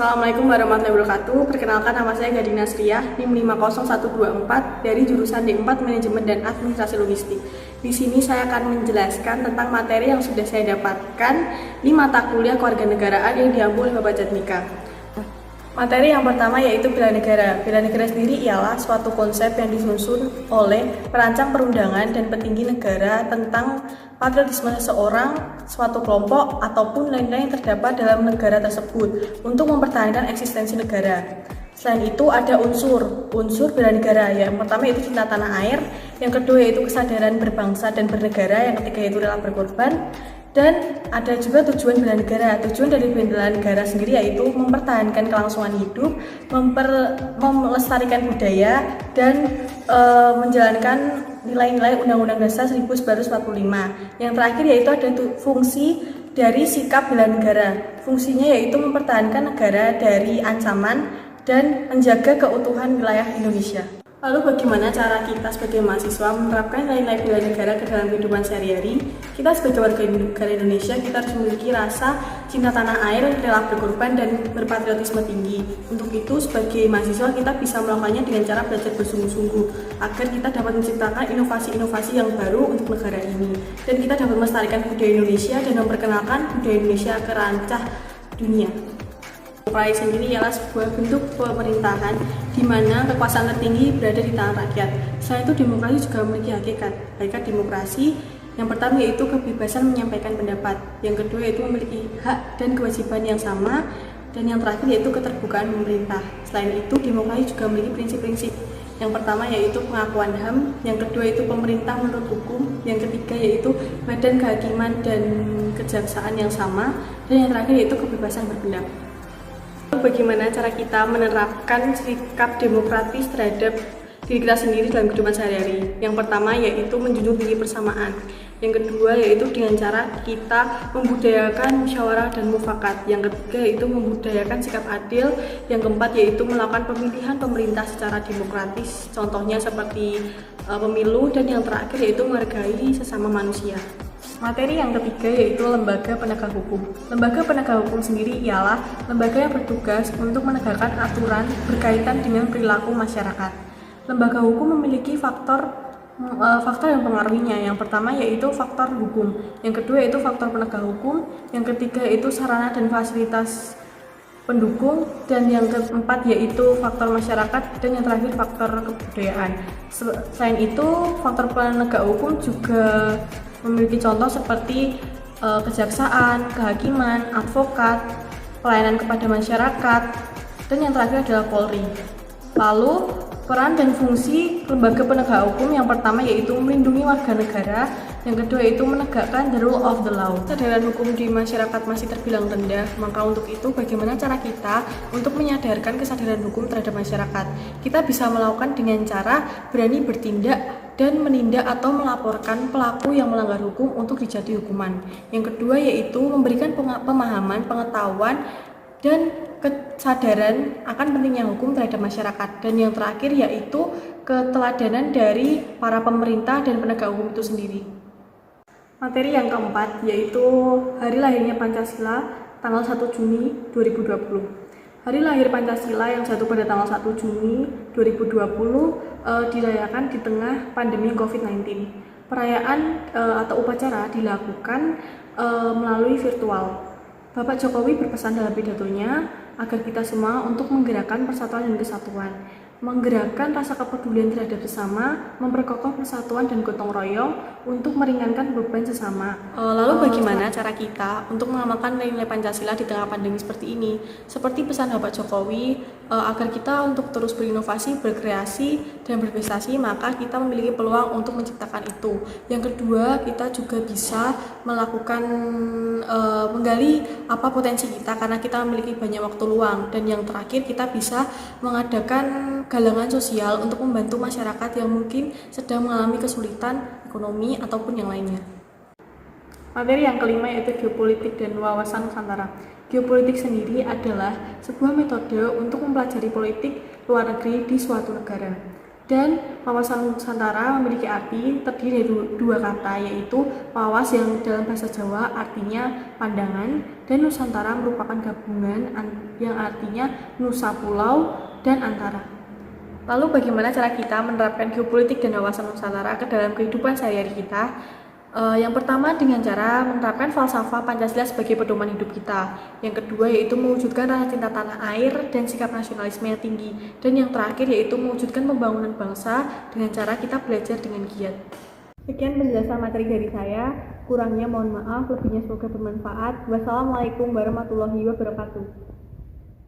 Assalamualaikum warahmatullahi wabarakatuh. Perkenalkan, nama saya Gading Nasriah, NIM 50124 dari jurusan D4 Manajemen dan Administrasi Logistik. Di sini saya akan menjelaskan tentang materi yang sudah saya dapatkan di mata kuliah kewarganegaraan yang diambil oleh Bapak Jatmika. Materi yang pertama yaitu bela negara. Bela negara sendiri ialah suatu konsep yang disusun oleh perancang perundangan dan petinggi negara tentang patriotisme seseorang, suatu kelompok, ataupun lain-lain yang terdapat dalam negara tersebut untuk mempertahankan eksistensi negara. Selain itu ada unsur bela negara. Yang pertama yaitu cinta tanah air, yang kedua yaitu kesadaran berbangsa dan bernegara, yang ketiga yaitu rela berkorban. Dan ada juga tujuan bela negara. Tujuan dari bela negara sendiri yaitu mempertahankan kelangsungan hidup, melestarikan budaya, dan menjalankan nilai-nilai Undang-Undang Dasar 1945. Yang terakhir yaitu ada fungsi dari sikap bela negara. Fungsinya yaitu mempertahankan negara dari ancaman dan menjaga keutuhan wilayah Indonesia. Lalu bagaimana cara kita sebagai mahasiswa menerapkan nilai-nilai bela negara ke dalam kehidupan sehari-hari? Kita sebagai warga negara Indonesia, kita harus memiliki rasa cinta tanah air, rela berkorban, dan berpatriotisme tinggi. Untuk itu, sebagai mahasiswa kita bisa melakukannya dengan cara belajar bersungguh-sungguh agar kita dapat menciptakan inovasi-inovasi yang baru untuk negara ini. Dan kita dapat melestarikan budaya Indonesia dan memperkenalkan budaya Indonesia ke rancah dunia. Demokrasi sendiri ialah sebuah bentuk pemerintahan di mana kekuasaan tertinggi berada di tangan rakyat. Selain itu, demokrasi juga memiliki hakikat. Hakikat demokrasi yang pertama yaitu kebebasan menyampaikan pendapat, yang kedua yaitu memiliki hak dan kewajiban yang sama, dan yang terakhir yaitu keterbukaan pemerintah. Selain itu, demokrasi juga memiliki prinsip-prinsip. Yang pertama yaitu pengakuan HAM, yang kedua yaitu pemerintah menurut hukum, yang ketiga yaitu badan kehakiman dan kejaksaan yang sama, dan yang terakhir yaitu kebebasan berpendapat. Bagaimana cara kita menerapkan sikap demokratis terhadap diri kita sendiri dalam kehidupan sehari-hari? Yang pertama yaitu menjunjung tinggi persamaan. Yang kedua yaitu dengan cara kita membudayakan musyawarah dan mufakat. Yang ketiga yaitu membudayakan sikap adil. Yang keempat yaitu melakukan pemilihan pemerintah secara demokratis, contohnya seperti pemilu. Dan yang terakhir yaitu menghargai sesama manusia. Materi yang ketiga yaitu lembaga penegak hukum. Lembaga penegak hukum sendiri ialah lembaga yang bertugas untuk menegakkan aturan berkaitan dengan perilaku masyarakat. Lembaga hukum memiliki faktor yang mempengaruhinya. Yang pertama yaitu faktor hukum, yang kedua yaitu faktor penegak hukum, yang ketiga yaitu sarana dan fasilitas pendukung, dan yang keempat yaitu faktor masyarakat, dan yang terakhir faktor kebudayaan. Selain itu, faktor penegak hukum juga memiliki contoh seperti kejaksaan, kehakiman, advokat, pelayanan kepada masyarakat, dan yang terakhir adalah Polri. Lalu, peran dan fungsi lembaga penegak hukum yang pertama yaitu melindungi warga negara, yang kedua yaitu menegakkan the rule of the law. Kesadaran hukum di masyarakat masih terbilang rendah, maka untuk itu bagaimana cara kita untuk menyadarkan kesadaran hukum terhadap masyarakat? Kita bisa melakukan dengan cara berani bertindak dan menindak atau melaporkan pelaku yang melanggar hukum untuk dijatuhi hukuman. Yang kedua yaitu memberikan pemahaman, pengetahuan, dan kesadaran akan pentingnya hukum terhadap masyarakat. Dan yang terakhir yaitu keteladanan dari para pemerintah dan penegak hukum itu sendiri. Materi yang keempat yaitu hari lahirnya Pancasila tanggal 1 Juni 2020. Hari lahir Pancasila yang jatuh pada tanggal 1 Juni 2020 dirayakan di tengah pandemi COVID-19. Perayaan atau upacara dilakukan melalui virtual. Bapak Jokowi berpesan dalam pidatonya agar kita semua untuk menggerakkan persatuan dan kesatuan, menggerakkan rasa kepedulian terhadap sesama, memperkokoh persatuan dan gotong royong untuk meringankan beban sesama. Lalu bagaimana cara kita untuk mengamalkan nilai-nilai Pancasila di tengah pandemi seperti ini? Seperti pesan Bapak Jokowi, agar kita untuk terus berinovasi, berkreasi, dan berprestasi, maka kita memiliki peluang untuk menciptakan itu. Yang kedua, kita juga bisa melakukan menggali apa potensi kita karena kita memiliki banyak waktu luang. Dan yang terakhir, kita bisa mengadakan galangan sosial untuk membantu masyarakat yang mungkin sedang mengalami kesulitan ekonomi ataupun yang lainnya. Materi yang kelima yaitu geopolitik dan wawasan Nusantara. Geopolitik sendiri adalah sebuah metode untuk mempelajari politik luar negeri di suatu negara. Dan wawasan Nusantara memiliki arti terdiri dari dua kata, yaitu wawas yang dalam bahasa Jawa artinya pandangan, dan Nusantara merupakan gabungan yang artinya nusa pulau dan antara. Lalu bagaimana cara kita menerapkan geopolitik dan wawasan Nusantara ke dalam kehidupan sehari-hari kita? Yang pertama dengan cara menerapkan falsafah Pancasila sebagai pedoman hidup kita. Yang kedua yaitu mewujudkan rasa cinta tanah air dan sikap nasionalisme yang tinggi. Dan yang terakhir yaitu mewujudkan pembangunan bangsa dengan cara kita belajar dengan giat. Sekian penjelasan materi dari saya. Kurangnya mohon maaf, lebihnya semoga bermanfaat. Wassalamualaikum warahmatullahi wabarakatuh.